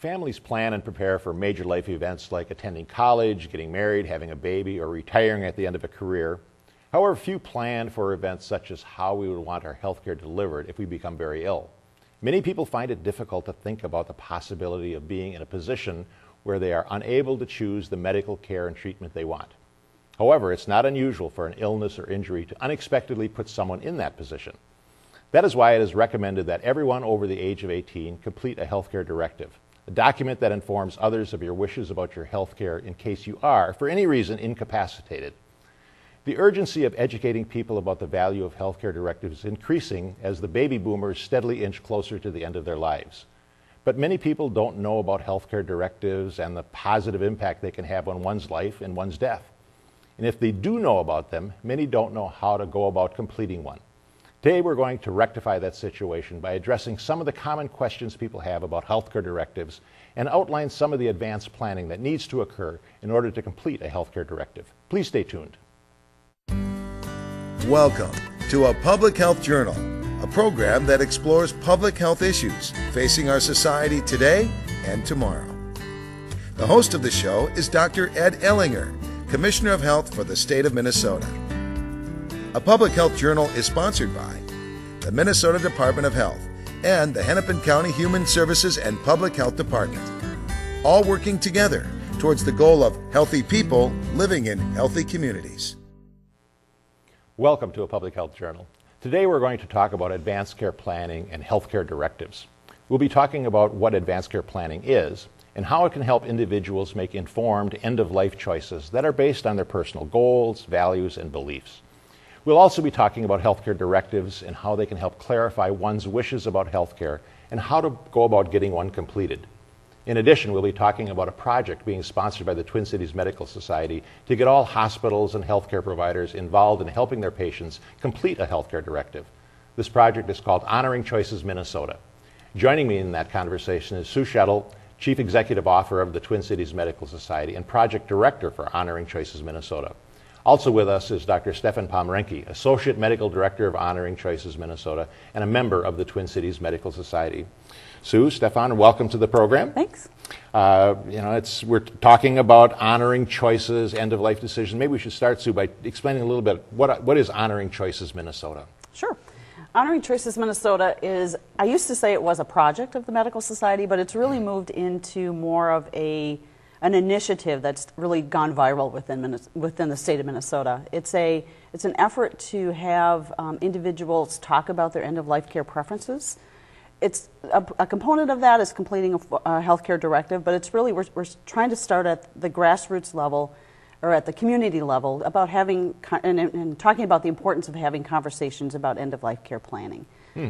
Families plan and prepare for major life events like attending college, getting married, having a baby, or retiring at the end of a career. However, few plan for events such as how we would want our health care delivered if we become very ill. Many people find it difficult to think about the possibility of being in a position where they are unable to choose the medical care and treatment they want. However, it's not unusual for an illness or injury to unexpectedly put someone in that position. That is why it is recommended that everyone over the age of 18 complete a healthcare directive, a document that informs others of your wishes about your health care in case you are, for any reason, incapacitated. The urgency of educating people about the value of healthcare directives is increasing as the baby boomers steadily inch closer to the end of their lives. But many people don't know about healthcare directives and the positive impact they can have on one's life and one's death. And if they do know about them, many don't know how to go about completing one. Today we're going to rectify that situation by addressing some of the common questions people have about healthcare directives and outline some of the advanced planning that needs to occur in order to complete a healthcare directive. Please stay tuned. Welcome to A Public Health Journal, a program that explores public health issues facing our society today and tomorrow. The host of the show is Dr. Ed Ellinger, Commissioner of Health for the state of Minnesota. A Public Health Journal is sponsored by the Minnesota Department of Health and the Hennepin County Human Services and Public Health Department, all working together towards the goal of healthy people living in healthy communities. Welcome to A Public Health Journal. Today we're going to talk about advanced care planning and healthcare directives. We'll be talking about what advanced care planning is and how it can help individuals make informed end-of-life choices that are based on their personal goals, values, and beliefs. We'll also be talking about healthcare directives and how they can help clarify one's wishes about healthcare and how to go about getting one completed. In addition, we'll be talking about a project being sponsored by the Twin Cities Medical Society to get all hospitals and healthcare providers involved in helping their patients complete a healthcare directive. This project is called Honoring Choices Minnesota. Joining me in that conversation is Sue Schettle, Chief Executive Officer of the Twin Cities Medical Society and Project Director for Honoring Choices Minnesota. Also with us is Dr. Stefan Pomrenke, Associate Medical Director of Honoring Choices Minnesota and a member of the Twin Cities Medical Society. Sue, Stefan, welcome to the program. Thanks. We're talking about honoring choices, end-of-life decisions. Maybe we should start, Sue, by explaining a little bit what is Honoring Choices Minnesota? Sure. Honoring Choices Minnesota is, I used to say it was a project of the Medical Society, but it's really moved into more of an initiative that's really gone viral within the state of Minnesota. It's an effort to have individuals talk about their end-of-life care preferences. It's a component of that is completing a healthcare directive, but it's really we're trying to start at the grassroots level or at the community level about having and talking about the importance of having conversations about end-of-life care planning.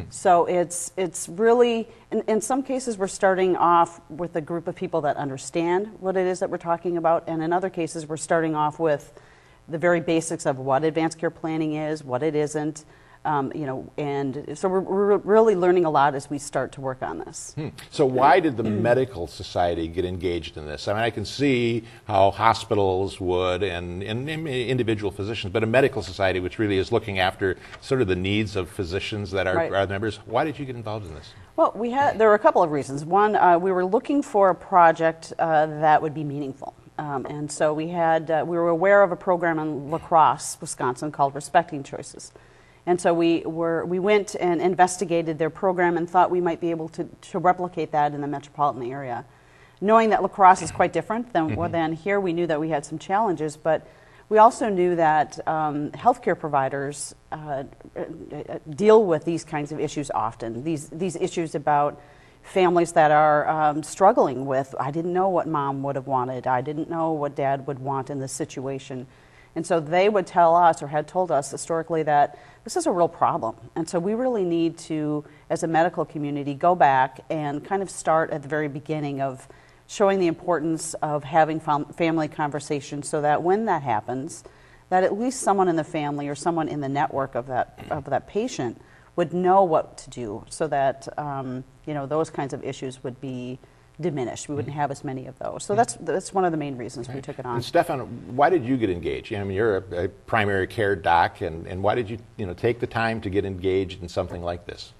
So it's really, in some cases, we're starting off with a group of people that understand what it is that we're talking about, and in other cases, we're starting off with the very basics of what advanced care planning is, what it isn't, and so we're really learning a lot as we start to work on this. So why did the Medical Society get engaged in this? I mean, I can see how hospitals would and individual physicians, but a Medical Society, which really is looking after sort of the needs of physicians that are members, why did you get involved in this? Well, there were a couple of reasons. One, we were looking for a project that would be meaningful. And so we were aware of a program in La Crosse, Wisconsin called Respecting Choices. And so we went and investigated their program and thought we might be able to replicate that in the metropolitan area. Knowing that La Crosse is quite different than here, we knew that we had some challenges, but we also knew that healthcare providers deal with these kinds of issues often. These issues about families that are struggling with, I didn't know what mom would have wanted, I didn't know what dad would want in this situation. And so they would tell us, or had told us historically, that this is a real problem. And so we really need to, as a medical community, go back and kind of start at the very beginning of showing the importance of having family conversations so that when that happens, that at least someone in the family or someone in the network of that patient would know what to do so that those kinds of issues would be diminished. We wouldn't have as many of those. So that's one of the main reasons we took it on. And Stefan, why did you get engaged? I mean, you're a primary care doc, and why did you take the time to get engaged in something like this?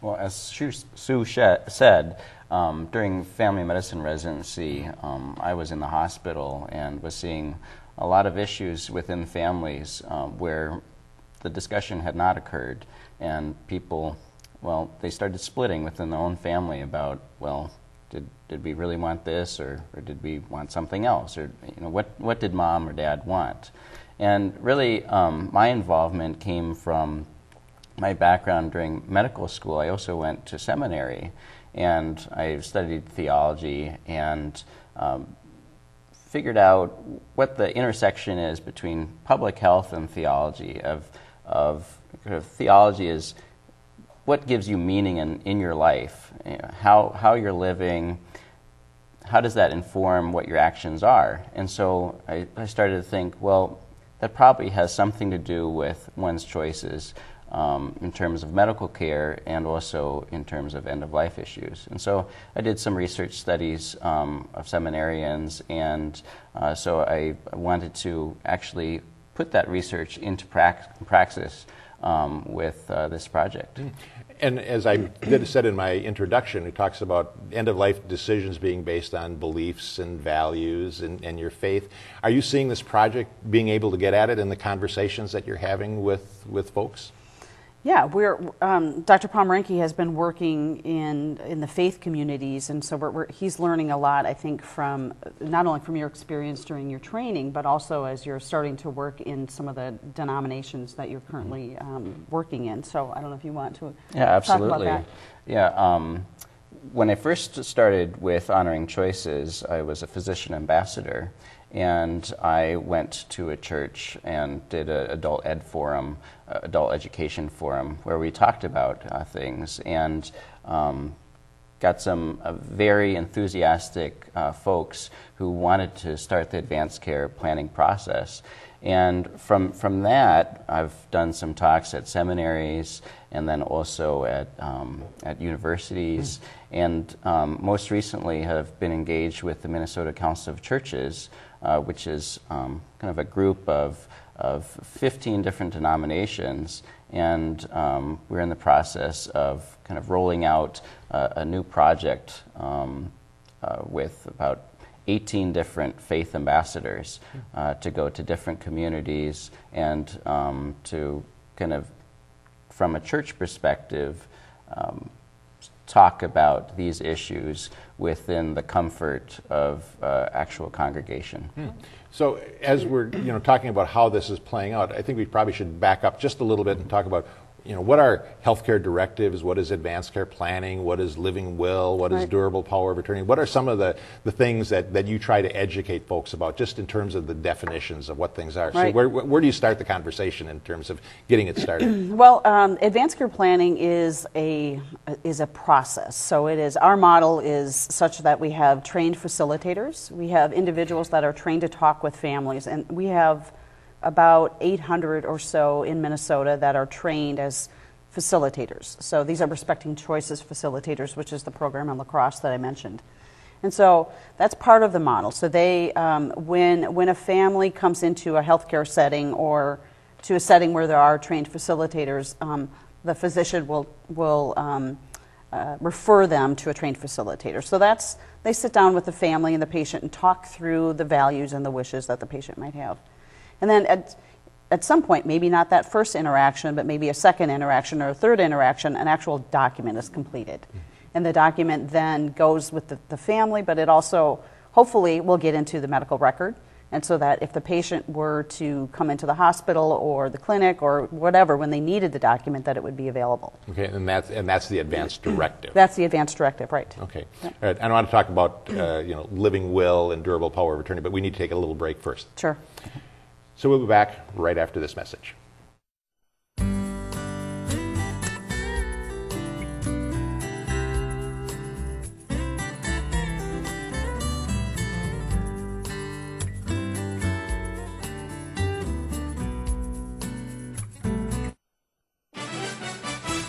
Well, as Sue said, During family medicine residency, I was in the hospital and was seeing a lot of issues within families where the discussion had not occurred, and people, well, they started splitting within their own family about, well, did we really want this, or did we want something else, or what did mom or dad want? And really, my involvement came from my background during medical school. I also went to seminary, and I studied theology and figured out what the intersection is between public health and theology. Theology is what gives you meaning in your life, how you're living. How does that inform what your actions are? And so I started to think, well, that probably has something to do with one's choices in terms of medical care and also in terms of end-of-life issues. And so I did some research studies of seminarians, and so I wanted to actually put that research into praxis with this project. And as I said in my introduction, it talks about end-of-life decisions being based on beliefs and values and your faith. Are you seeing this project being able to get at it in the conversations that you're having with folks? Yeah, Dr. Pomrenke has been working in the faith communities, and so he's learning a lot, I think, from not only from your experience during your training, but also as you're starting to work in some of the denominations that you're currently working in. So I don't know if you want to talk about that. Yeah, when I first started with Honoring Choices, I was a physician ambassador, and I went to a church and did an adult education forum, where we talked about things, and got some very enthusiastic folks who wanted to start the advanced care planning process. And from that, I've done some talks at seminaries and then also at universities, and most recently have been engaged with the Minnesota Council of Churches, which is kind of a group of 15 different denominations, and we're in the process of kind of rolling out a new project with about 18 different faith ambassadors to go to different communities and to kind of, from a church perspective, talk about these issues within the comfort of actual congregation. So as we're talking about how this is playing out, I think we probably should back up just a little bit and talk about what are healthcare directives, what is advanced care planning, what is living will, what is durable power of attorney, what are some of the things that you try to educate folks about, just in terms of the definitions of what things are. So where do you start the conversation in terms of getting it started? Well, advanced care planning is a process. So our model is such that we have trained facilitators, we have individuals that are trained to talk with families, and we have about 800 or so in Minnesota that are trained as facilitators. So these are Respecting Choices facilitators, which is the program in La Crosse that I mentioned. And so that's part of the model. So they, when a family comes into a healthcare setting or to a setting where there are trained facilitators, the physician will refer them to a trained facilitator. So they sit down with the family and the patient and talk through the values and the wishes that the patient might have. And then at some point, maybe not that first interaction, but maybe a second interaction or a third interaction, an actual document is completed. And the document then goes with the family, but it also hopefully will get into the medical record. And so that if the patient were to come into the hospital or the clinic or whatever, when they needed the document, that it would be available. Okay, and that's the advanced directive. That's the advanced directive, right. Okay. All right. I want to talk about living will and durable power of attorney, but we need to take a little break first. Sure. So we'll be back right after this message.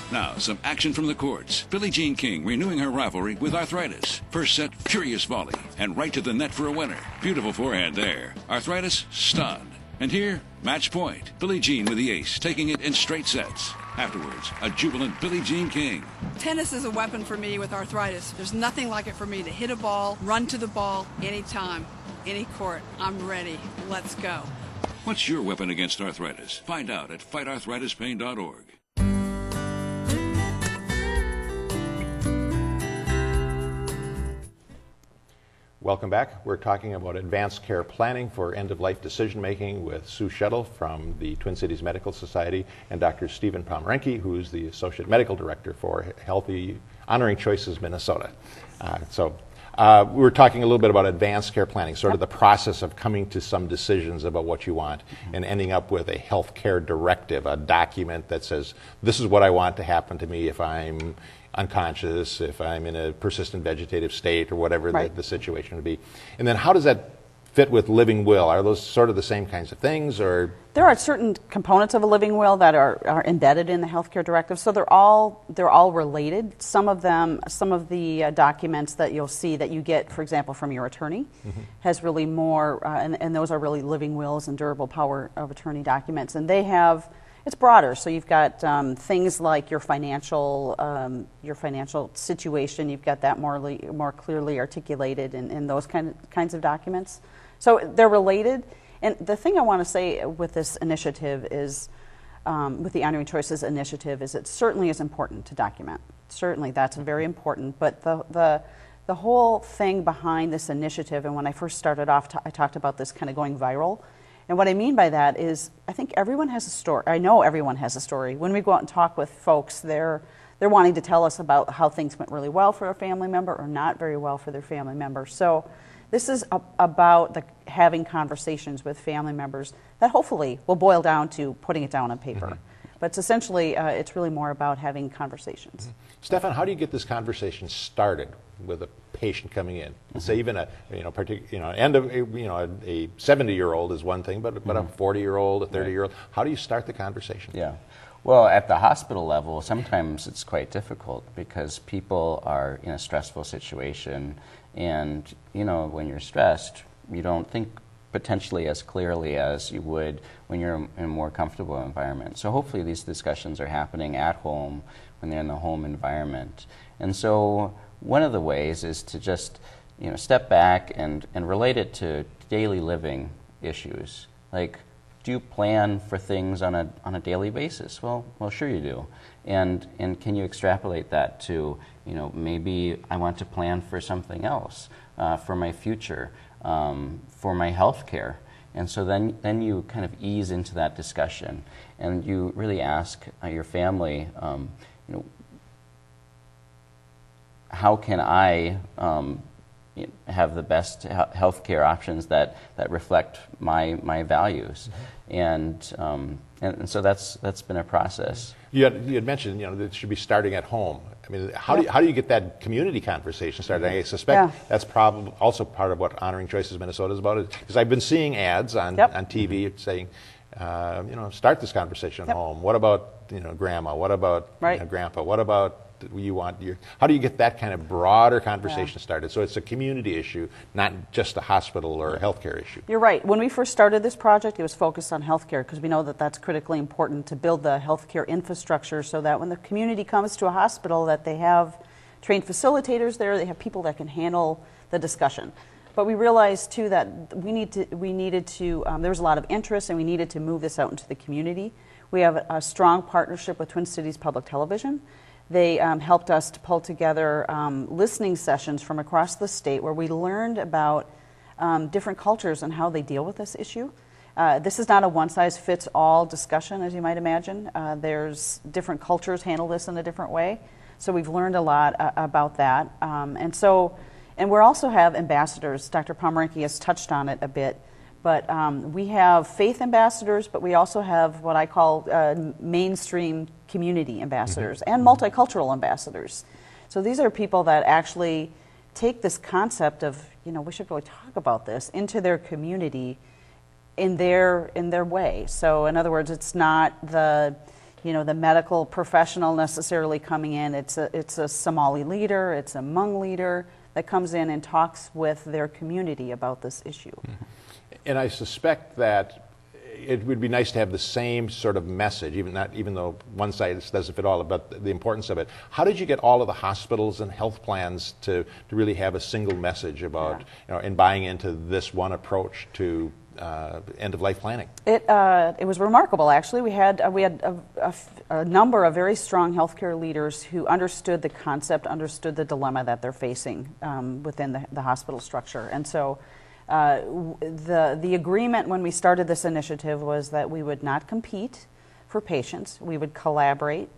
Now, some action from the courts. Billie Jean King renewing her rivalry with Arthritis. First set, furious volley, and right to the net for a winner. Beautiful forehand there. Arthritis, stunned. And here, match point. Billie Jean with the ace, taking it in straight sets. Afterwards, a jubilant Billie Jean King. Tennis is a weapon for me with arthritis. There's nothing like it for me to hit a ball, run to the ball, anytime, any court. I'm ready. Let's go. What's your weapon against arthritis? Find out at fightarthritispain.org. Welcome back. We're talking about advanced care planning for end-of-life decision-making with Sue Schettle from the Twin Cities Medical Society and Dr. Stefan Pomrenke, who's the Associate Medical Director for Healthy Honoring Choices Minnesota. We were talking a little bit about advanced care planning, sort of the process of coming to some decisions about what you want and ending up with a health care directive, a document that says, this is what I want to happen to me if I'm unconscious, if I'm in a persistent vegetative state, or whatever the situation would be. And then how does that fit with living will? Are those sort of the same kinds of things, or? There are certain components of a living will that are embedded in the healthcare directive, so they're all related. Some of the documents that you'll see that you get, for example, from your attorney, has really more, and those are really living wills and durable power of attorney documents, and they have. It's broader, so you've got things like your financial situation. You've got that more clearly articulated in those kinds of documents. So they're related. And the thing I want to say with this initiative is, with the Honoring Choices initiative, is it certainly is important to document. Certainly, that's very important. But the whole thing behind this initiative, and when I first started off, I talked about this kind of going viral. And what I mean by that is, I think everyone has a story. I know everyone has a story. When we go out and talk with folks, they're wanting to tell us about how things went really well for a family member or not very well for their family member. So this is about having conversations with family members that hopefully will boil down to putting it down on paper. But it's essentially, it's really more about having conversations. Stefan, how do you get this conversation started with a patient coming in? Say even a 70-year-old is one thing, but a 40-year-old, a 30-year-old. How do you start the conversation? Yeah. Well, at the hospital level, sometimes it's quite difficult because people are in a stressful situation, and when you're stressed, you don't think potentially as clearly as you would when you're in a more comfortable environment. So hopefully these discussions are happening at home when they're in the home environment. And so one of the ways is to just step back and relate it to daily living issues. Like, do you plan for things on a daily basis? Well, sure you do. And can you extrapolate that to, maybe I want to plan for something else, for my future, for my health care. And so then you kind of ease into that discussion, and you really ask your family, how can I have the best health care options that reflect my values? And so that's been a process. You had mentioned that it should be starting at home. I mean, how do you get that community conversation started? I suspect that's probably also part of what Honoring Choices Minnesota is about. Because I've been seeing ads on TV saying, start this conversation at home. What about grandma? What about grandpa? What about how do you get that kind of broader conversation started? So it's a community issue, not just a hospital or a healthcare issue. You're right. When we first started this project, it was focused on healthcare because we know that that's critically important to build the healthcare infrastructure so that when the community comes to a hospital, that they have trained facilitators there, they have people that can handle the discussion. But we realized too that we needed to there was a lot of interest, and we needed to move this out into the community. We have a strong partnership with Twin Cities Public Television. They helped us to pull together listening sessions from across the state where we learned about different cultures and how they deal with this issue. This is not a one-size-fits-all discussion, as you might imagine. There's different cultures handle this in a different way. So we've learned a lot about that. And we also have ambassadors. Dr. Pomrenke has touched on it a bit. But we have faith ambassadors, but we also have what I call mainstream community ambassadors and multicultural ambassadors. So these are people that actually take this concept of, we should really talk about this into their community in their way. So in other words, it's not the medical professional necessarily coming in. It's a Somali leader, it's a Hmong leader that comes in and talks with their community about this issue. And I suspect that it would be nice to have the same sort of message, even though one size doesn't fit all, but the importance of it. How did you get all of the hospitals and health plans to really have a single message about, and buying into this one approach to end-of-life planning? It was remarkable, actually. We had a number of very strong healthcare leaders who understood the concept, understood the dilemma that they're facing within the hospital structure. And so the agreement when we started this initiative was that we would not compete for patients. We would collaborate,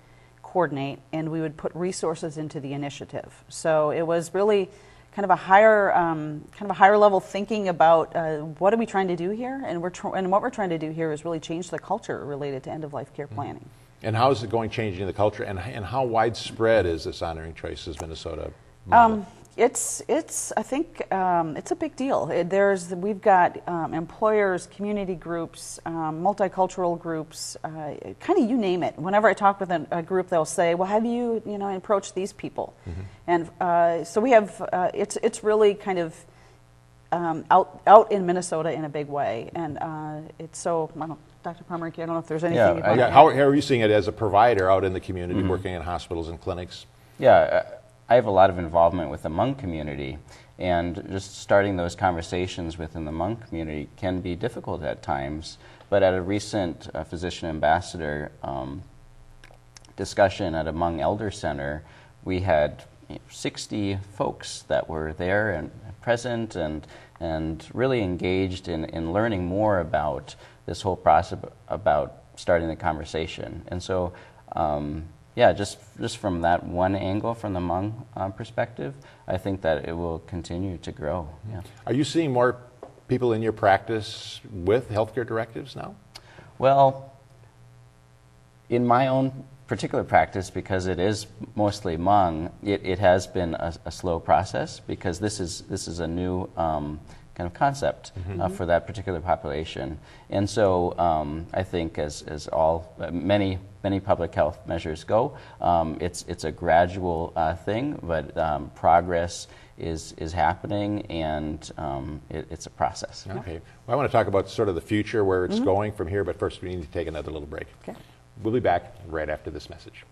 coordinate, and we would put resources into the initiative. So it was really kind of a higher level thinking about what are we trying to do here, and what we're trying to do here is really change the culture related to end-of-life care planning. And how is it going changing the culture, and how widespread is this Honoring Choices Minnesota model? I think it's a big deal. We've got employers, community groups, multicultural groups, kind of you name it. Whenever I talk with a group, they'll say, "Well, have you approached these people?" And so we have. It's really kind of out in Minnesota in a big way, and it's so. I don't, Dr. Pomrenke, I don't know if there's anything. You'd want to add. How are you seeing it as a provider out in the community, working in hospitals and clinics? Yeah. I have a lot of involvement with the Hmong community, and just starting those conversations within the Hmong community can be difficult at times. But at a recent physician ambassador discussion at a Hmong Elder Center, we had 60 folks that were there and present and really engaged in learning more about this whole process, about starting the conversation. And so yeah, just from that one angle, from the Hmong perspective, I think that it will continue to grow. Yeah. Are you seeing more people in your practice with healthcare directives now? Well, in my own particular practice, because it is mostly Hmong, it has been a slow process, because this is a new kind of concept for that particular population. And so I think as all many public health measures go, it's a gradual thing, but progress is happening, and it's a process. Okay. Well, I want to talk about sort of the future, where it's going from here, but first we need to take another little break. Okay. We'll be back right after this message.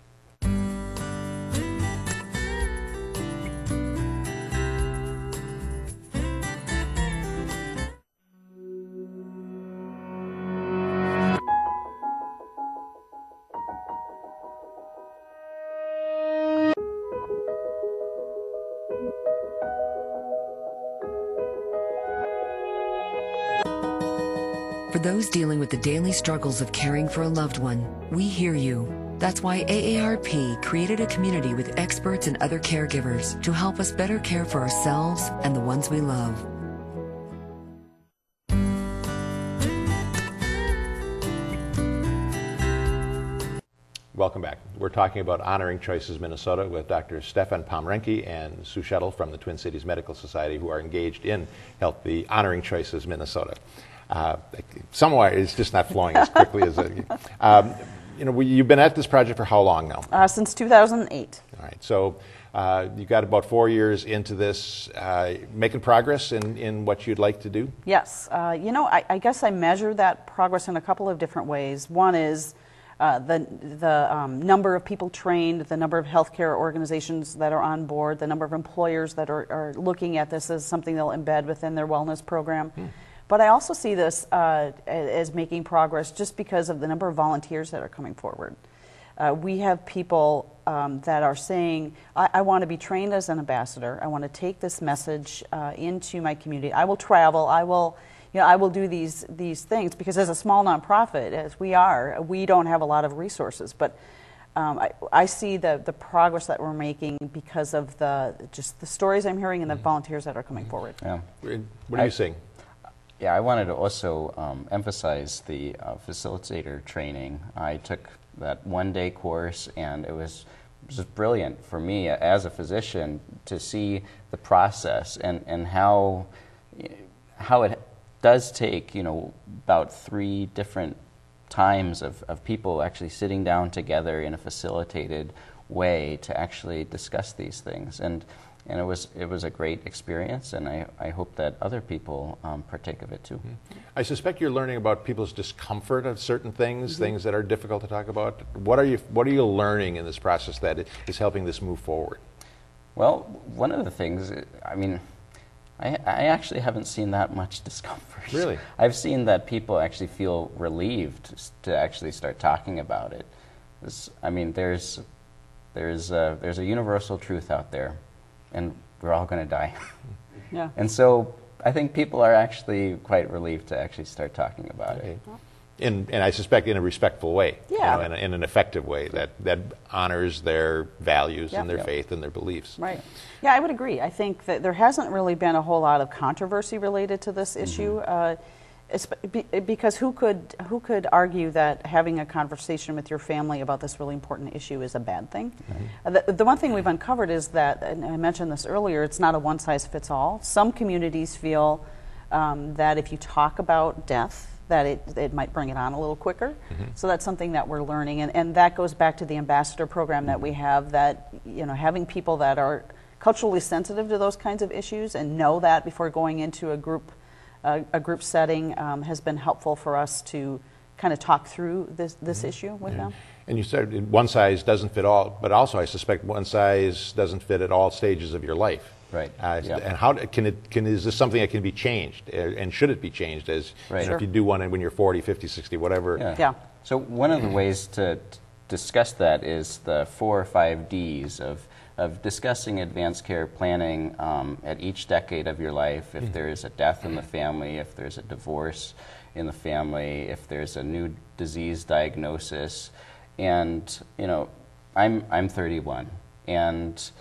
For those dealing with the daily struggles of caring for a loved one, we hear you. That's why AARP created a community with experts and other caregivers to help us better care for ourselves and the ones we love. Welcome back. We're talking about Honoring Choices Minnesota with Dr. Stefan Pomrenke and Sue Schettle from the Twin Cities Medical Society, who are engaged in the Honoring Choices Minnesota. Somewhere it's just not flowing as quickly as it. You've been at this project for how long now? Since 2008. All right. So you got about 4 years into this, making progress in what you'd like to do? Yes. I guess I measure that progress in a couple of different ways. One is the number of people trained, the number of healthcare organizations that are on board, the number of employers that are looking at this as something they'll embed within their wellness program. But I also see this as making progress just because of the number of volunteers that are coming forward. We have people that are saying, I want to be trained as an ambassador. I want to take this message into my community. I will travel. I will do these things, because as a small nonprofit, as we don't have a lot of resources. But I see the progress that we're making because of the stories I'm hearing and the volunteers that are coming forward. Yeah. What are you seeing? Yeah, I wanted to also emphasize the facilitator training. I took that one-day course, and it was just brilliant for me as a physician to see the process and how it does take about 3 different times of people actually sitting down together in a facilitated way to actually discuss these things. And And it was a great experience, and I hope that other people partake of it too. I suspect you're learning about people's discomfort of certain things, things that are difficult to talk about. What are you learning in this process that is helping this move forward? Well, one of the things, I mean, I actually haven't seen that much discomfort. Really? I've seen that people actually feel relieved to actually start talking about it. I mean, there's a universal truth out there, and we're all going to die. Yeah. And so I think people are actually quite relieved to actually start talking about it. And I suspect in a respectful way, Yeah. you know, in an effective way that honors their values and their faith and their beliefs. Right. Yeah, I would agree. I think that there hasn't really been a whole lot of controversy related to this issue, because who could argue that having a conversation with your family about this really important issue is a bad thing? The one thing we've uncovered is that, and I mentioned this earlier, it's not a one-size-fits-all. Some communities feel that if you talk about death, that it might bring it on a little quicker. So that's something that we're learning, and that goes back to the ambassador program that we have, that, you know, having people that are culturally sensitive to those kinds of issues and know that before going into a group setting has been helpful for us to kind of talk through this issue with them. And you said one size doesn't fit all, but also I suspect one size doesn't fit at all stages of your life. Right. And how is this something that can be changed, and should it be changed as you know, if you do one when you're 40, 50, 60, whatever? Yeah. So one of the ways to discuss that is the 4 or 5 Ds of discussing advanced care planning at each decade of your life. If there is a death in the family, if there's a divorce in the family, if there's a new disease diagnosis. And I'm 31, and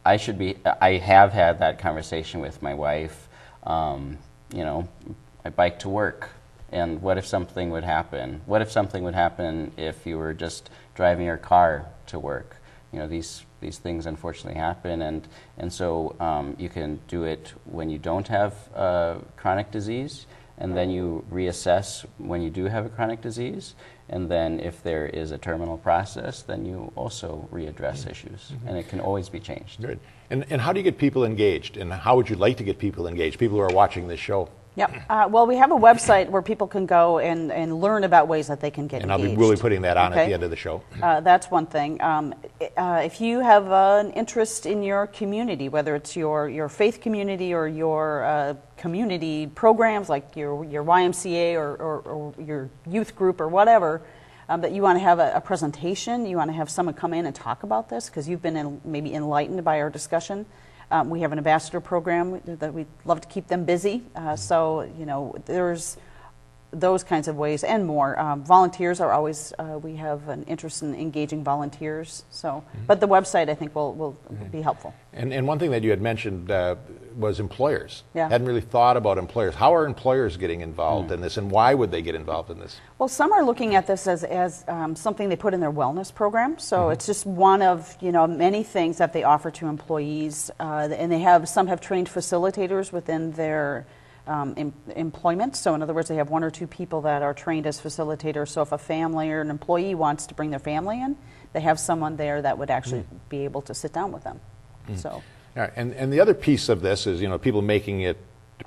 I have had that conversation with my wife. I bike to work, and what if something would happen? What if something would happen if you were just driving your car to work? These things unfortunately happen, and so you can do it when you don't have chronic disease, and then you reassess when you do have a chronic disease, and then if there is a terminal process, then you also readdress issues, and it can always be changed. Good. And how do you get people engaged, and how would you like to get people engaged, people who are watching this show? Yep. Well, we have a website where people can go and learn about ways that they can get engaged. And I'll be really putting that on at the end of the show. That's one thing. If you have an interest in your community, whether it's your faith community or your community programs like your YMCA or your youth group or whatever, that you want to have a presentation, you want to have someone come in and talk about this because you've been maybe enlightened by our discussion. We have an ambassador program that we love to keep them busy. So, there's those kinds of ways and more. Volunteers are always, we have an interest in engaging volunteers. So, but the website, I think, will be helpful. And one thing that you had mentioned was employers. Yeah. Hadn't really thought about employers. How are employers getting involved in this, and why would they get involved in this? Well, some are looking at this as something they put in their wellness program. So it's just one of many things that they offer to employees, and some have trained facilitators within their employment. So in other words, they have 1 or 2 people that are trained as facilitators. So if a family or an employee wants to bring their family in, they have someone there that would actually be able to sit down with them. So. All right. And the other piece of this is people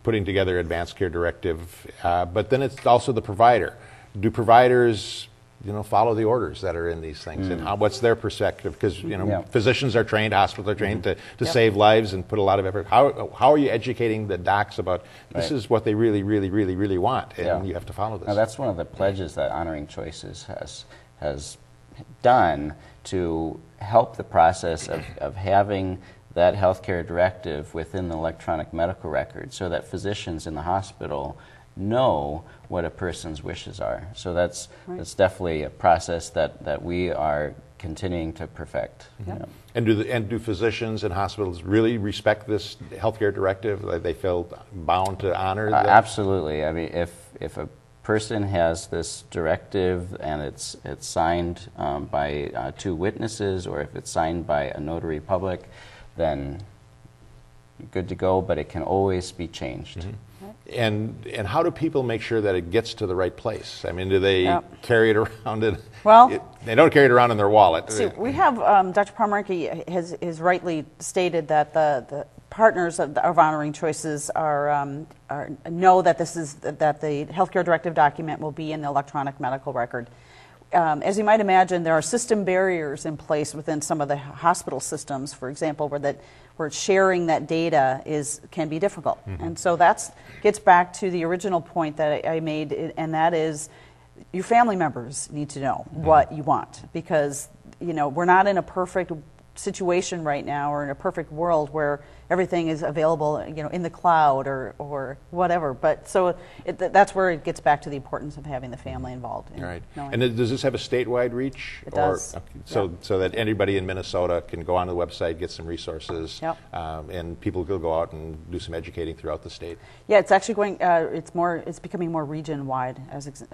putting together advanced care directive, but then it's also the provider. Do providers follow the orders that are in these things, and what's their perspective? Because physicians are trained, hospitals are trained to save lives and put a lot of effort. How are you educating the docs about this is what they really, really, really, really want, and you have to follow this? Now, that's one of the pledges that Honoring Choices has done to help the process of having that healthcare directive within the electronic medical record, so that physicians in the hospital know what a person's wishes are. So that's definitely a process that we are continuing to perfect. And do physicians and hospitals really respect this healthcare directive? They feel bound to honor that? Absolutely. I mean, if a person has this directive and it's signed by 2 witnesses, or if it's signed by a notary public, then good to go, but it can always be changed. And how do people make sure that it gets to the right place? I mean, do they carry it around in? Well, they don't carry it around in their wallet. See, we have Dr. Pomrenke has rightly stated that the partners of Honoring Choices know that that the healthcare directive document will be in the electronic medical record. As you might imagine, there are system barriers in place within some of the hospital systems, for example, where sharing that data can be difficult. And so that gets back to the original point that I made, and that is your family members need to know what you want, because we're not in a perfect situation right now, or in a perfect world where everything is available, in the cloud or whatever. But so that's where it gets back to the importance of having the family involved. Right. And does this have a statewide reach? It does. Okay. So that anybody in Minnesota can go on the website, get some resources, and people will go out and do some educating throughout the state. Yeah, it's actually going. It's becoming more region-wide as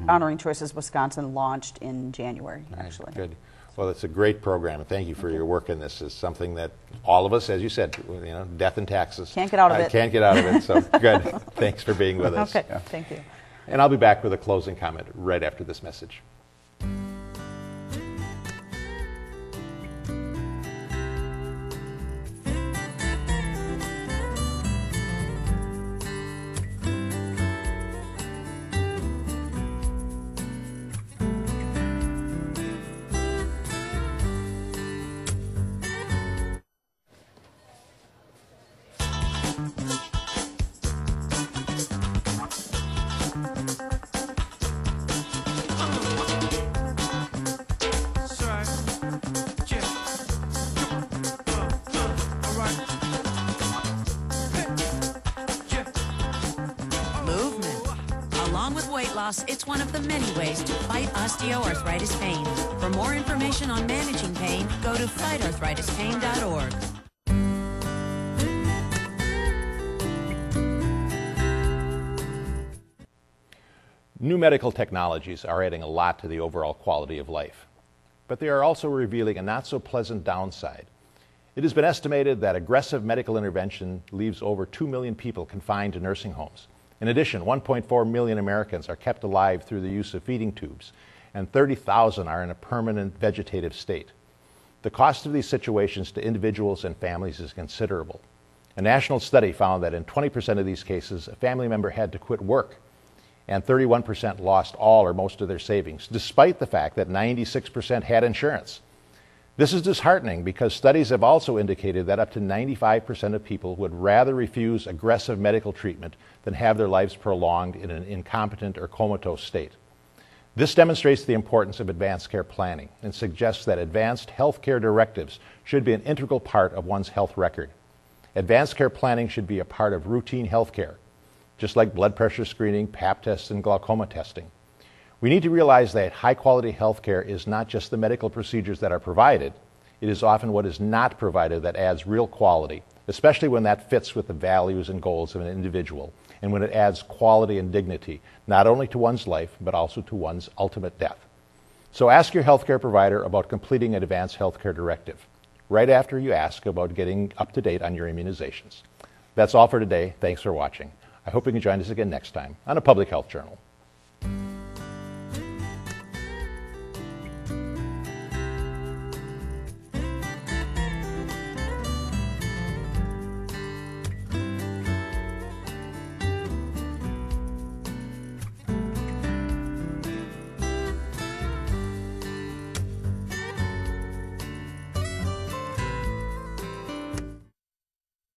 Honoring Choices Wisconsin launched in January. Actually. Good. Well, it's a great program, and thank you for your work in this. It's something that all of us, as you said, death and taxes. Can't get out of it. Can't get out of it, so good. Thanks for being with us. Okay, thank you. And I'll be back with a closing comment right after this message. It's one of the many ways to fight osteoarthritis pain. For more information on managing pain, go to fightarthritispain.org. New medical technologies are adding a lot to the overall quality of life, but they are also revealing a not so pleasant downside. It has been estimated that aggressive medical intervention leaves over 2 million people confined to nursing homes. In addition, 1.4 million Americans are kept alive through the use of feeding tubes, and 30,000 are in a permanent vegetative state. The cost of these situations to individuals and families is considerable. A national study found that in 20% of these cases, a family member had to quit work, and 31% lost all or most of their savings, despite the fact that 96% had insurance. This is disheartening because studies have also indicated that up to 95% of people would rather refuse aggressive medical treatment than have their lives prolonged in an incompetent or comatose state. This demonstrates the importance of advanced care planning and suggests that advanced health care directives should be an integral part of one's health record. Advanced care planning should be a part of routine health care, just like blood pressure screening, Pap tests, and glaucoma testing. We need to realize that high-quality health care is not just the medical procedures that are provided. It is often what is not provided that adds real quality, especially when that fits with the values and goals of an individual, and when it adds quality and dignity, not only to one's life, but also to one's ultimate death. So ask your healthcare provider about completing an advanced healthcare directive, right after you ask about getting up to date on your immunizations. That's all for today. Thanks for watching. I hope you can join us again next time on A Public Health Journal.